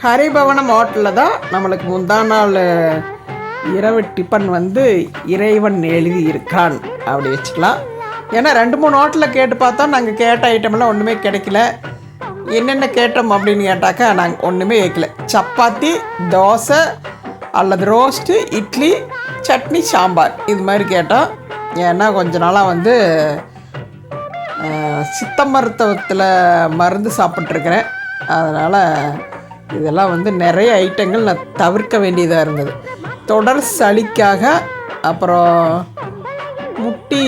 ஹரிபவனம் ஹோட்டலில் தான் நம்மளுக்கு முந்தா நாள் இரவு டிஃபன் வந்து இறைவன் எழுதி இருக்கான் அப்படி வச்சுக்கலாம். ஏன்னா 2-3 ஹோட்டலில் கேட்டு பார்த்தோம், நாங்கள் கேட்ட ஐட்டமெல்லாம் ஒன்றுமே கிடைக்கல. என்னென்ன கேட்டோம் அப்படின்னு கேட்டாக்கா நாங்கள் ஒன்றுமே கேட்கல. சப்பாத்தி, தோசை அல்லது ரோஸ்ட்டு, இட்லி, சட்னி, சாம்பார் இது மாதிரி கேட்டோம். ஏன்னா கொஞ்ச நாளாக வந்து சித்த மருத்துவத்தில் மருந்து சாப்பிட்ருக்கிறேன். அதனால் இதெல்லாம் வந்து நிறைய ஐட்டங்கள் நான் தவிர்க்க வேண்டியதாக இருந்தது. தொடர் சளிக்காக, அப்புறம் முட்டி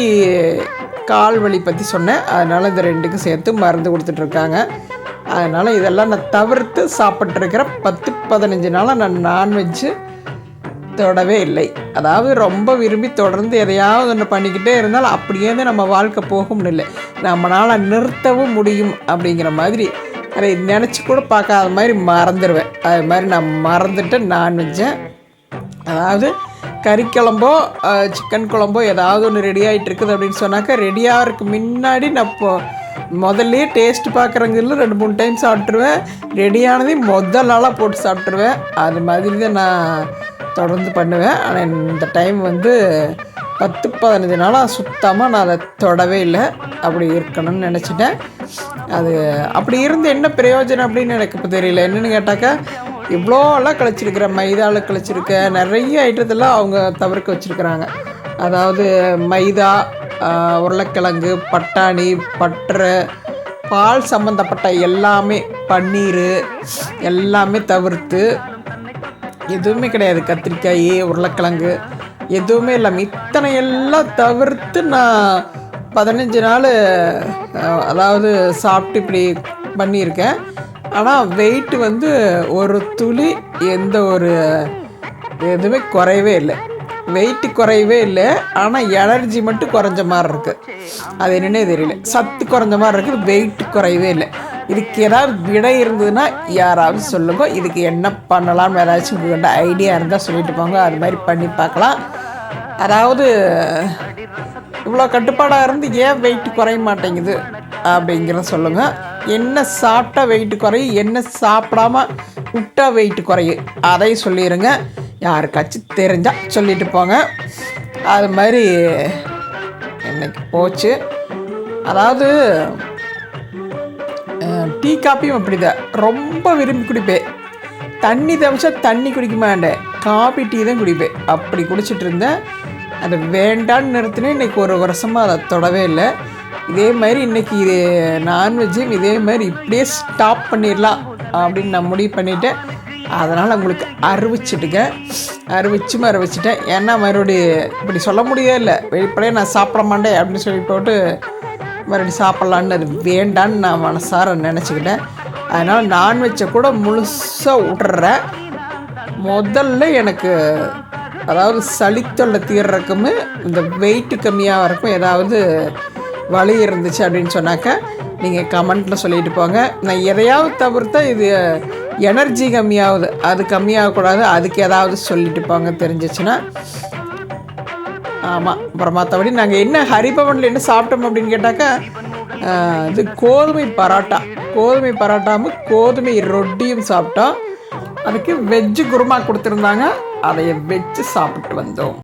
கால் வலி பற்றி சொன்னேன். அதனால் இந்த 2க்கும் சேர்த்து மருந்து கொடுத்துட்ருக்காங்க. அதனால் இதெல்லாம் நான் தவிர்த்து சாப்பிட்ருக்கிறேன். 10-15 நாளாக நான் நான்வெஜ்ஜு தொடவே இல்லை. அதாவது ரொம்ப விரும்பி தொடர்ந்து எதையாவது ஒன்று பண்ணிக்கிட்டே இருந்தாலும் அப்படியே நம்ம வாழ்க்கை போகும் இல்லை, நம்மளால் நிறுத்தவும் முடியும் அப்படிங்கிற மாதிரி அதை நினச்சி கூட பார்க்காத மாதிரி மறந்துடுவேன். அது மாதிரி நான் மறந்துட்டு நான்வெஜ்ஜை, அதாவது கறி குழம்போ சிக்கன் குழம்போ ஏதாவது ஒன்று ரெடி ஆகிட்டு இருக்குது அப்படின்னு சொன்னாக்கா ரெடியாகிறதுக்கு முன்னாடி நான் முதல்லையே டேஸ்ட்டு பார்க்குறங்கில்ல 2-3 டைம் சாப்பிட்ருவேன். ரெடியானதையும் முதல் நாளாக போட்டு சாப்பிட்ருவேன். அது மாதிரி தான் நான் தொடர்ந்து பண்ணுவேன். ஆனால் இந்த டைம் வந்து 10-15 நாளாக சுத்தமாக நான் அதை தொடவே இல்லை. அப்படி இருக்கணும்னு நினச்சிட்டேன். அது அப்படி இருந்து என்ன பிரயோஜனம் அப்படின்னு எனக்கு இப்போ தெரியல. என்னென்னு கேட்டாக்கா, இவ்வளோலாம் கழிச்சிருக்கிறேன். மைதாவில் கழிச்சிருக்கேன். நிறைய ஐட்டத்தெல்லாம் அவங்க தவிர்க்க வச்சுருக்குறாங்க. அதாவது மைதா, உருளைக்கிழங்கு, பட்டாணி, பட்டரை, பால் சம்மந்தப்பட்ட எல்லாமே, பன்னீர் எல்லாமே தவிர்த்து எதுவுமே கிடையாது. கத்திரிக்காய், உருளைக்கிழங்கு எதுவுமே இல்லாமல் இத்தனை எல்லாம் தவிர்த்து நான் 15 நாள் அதாவது சாப்பிட்டு இப்படி பண்ணியிருக்கேன். ஆனால் வெயிட்டு வந்து ஒரு துளி எந்த ஒரு எதுவுமே குறையவே இல்லை. வெயிட்டு குறையவே இல்லை. ஆனால் எனர்ஜி மட்டும் குறைஞ்ச மாதிரி இருக்குது. அது என்னன்னே தெரியல. சத்து குறைஞ்ச மாதிரி இருக்குது, வெயிட்டு குறையவே இல்லை. இதுக்கு ஏதாவது விடை இருந்ததுன்னா யாராவது சொல்லுங்க. இதுக்கு என்ன பண்ணலாம்னு ஏதாச்சும் உங்கள்கிட்ட ஐடியா இருந்தால் சொல்லிட்டு போங்க. அது மாதிரி பண்ணி பார்க்கலாம். அதாவது இவ்வளோ கட்டுப்பாடாக இருந்து ஏன் வெயிட்டு குறைய மாட்டேங்குது அப்படிங்கிறத சொல்லுங்கள். என்ன சாப்பிட்டா வெயிட்டு குறையும், என்ன சாப்பிடாம விட்டா வெயிட்டு குறையும், அதையும் சொல்லிடுங்க. யாருக்காச்சும் தெரிஞ்சால் சொல்லிட்டு போங்க. அது மாதிரி இன்னைக்கு போச்சு. அதாவது டீ காப்பியும் அப்படிதான் ரொம்ப விரும்பி குடிப்பேன். தண்ணி தவிச்சா தண்ணி குடிக்க மாட்டேன், காபி டீ தான் குடிப்பேன். அப்படி குடிச்சிட்டு இருந்தேன். அது வேண்டான்னு நிறுத்தினேன். இன்றைக்கி ஒரு வருஷமாக அதை தொடவே இல்லை. இதே மாதிரி இன்றைக்கி இது நான்வெஜ்ஜும் இதே மாதிரி இப்படியே ஸ்டாப் பண்ணிடலாம் அப்படின்னு நான் முடிவு பண்ணிவிட்டேன். அதனால் உங்களுக்கு அறிவிச்சிட்டேன். ஏன்னா மறுபடியும் இப்படி சொல்ல முடியவே இல்லை. வெளிப்படையே நான் சாப்பிட மாட்டேன் அப்படின்னு சொல்லி போட்டு மறுபடியும் சாப்பிட்லான்னு அது வேண்டான்னு நான் மனசார நினச்சிக்கிட்டேன். அதனால் நான்வெஜ்ஜை கூட முழுசாக விட்டுறேன். முதல்ல எனக்கு அதாவது சளித்தொல்லை தீர்றதுக்கும் இந்த வெயிட்டு கம்மியாக இருக்கும் ஏதாவது வழி இருந்துச்சு அப்படின்னு சொன்னாக்கா நீங்கள் கமெண்ட்டில் சொல்லிட்டு போங்க. நான் எதையாவது தவிர்த்தா இது எனர்ஜி கம்மியாகுது, அது கம்மியாகக்கூடாது, அதுக்கு ஏதாவது சொல்லிட்டு போங்க தெரிஞ்சிச்சுன்னா. ஆமாம். அப்புறம் மற்றபடி நாங்கள் என்ன ஹரிபவனில் என்ன சாப்பிட்டோம் அப்படின்னு கேட்டாக்கா, இது கோதுமை பரோட்டாவும் கோதுமை ரொட்டியும் சாப்பிட்டோம். அதுக்கு வெஜ்ஜு குருமா கொடுத்துருந்தாங்க. அதை வச்சு சாப்பிட்டு வந்தோம்.